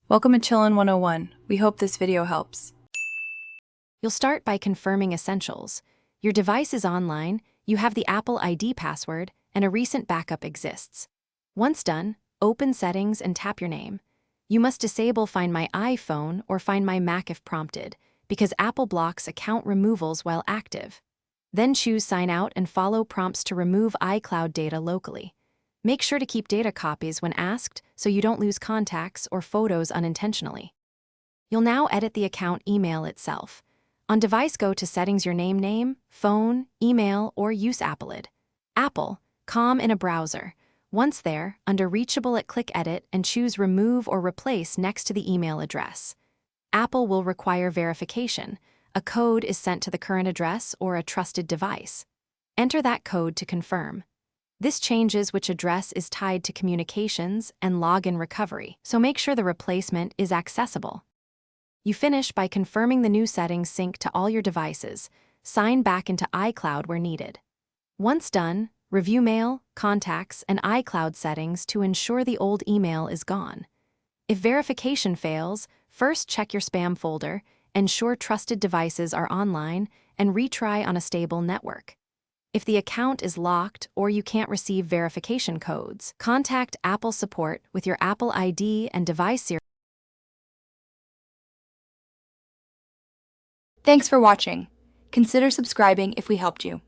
Welcome to Chillin' 101. We hope this video helps. You'll start by confirming essentials. Your device is online, you have the Apple ID password, and a recent backup exists. Once done, open Settings and tap your name. You must disable Find My iPhone or Find My Mac if prompted, because Apple blocks account removals while active. Then choose Sign Out and follow prompts to remove iCloud data locally. Make sure to keep data copies when asked so you don't lose contacts or photos unintentionally. You'll now edit the account email itself. On device, go to Settings, your name, phone, email, or use Appleid. Apple, COM in a browser. Once there, under Reachable click Edit and choose Remove or Replace next to the email address. Apple will require verification. A code is sent to the current address or a trusted device. Enter that code to confirm. This changes which address is tied to communications and login recovery, so make sure the replacement is accessible. You finish by confirming the new settings sync to all your devices. Sign back into iCloud where needed. Once done, review Mail, Contacts, and iCloud settings to ensure the old email is gone. If verification fails, first check your spam folder, ensure trusted devices are online, and retry on a stable network. If the account is locked or you can't receive verification codes, contact Apple support with your Apple ID and device serial. Thanks for watching. Consider subscribing if we helped you.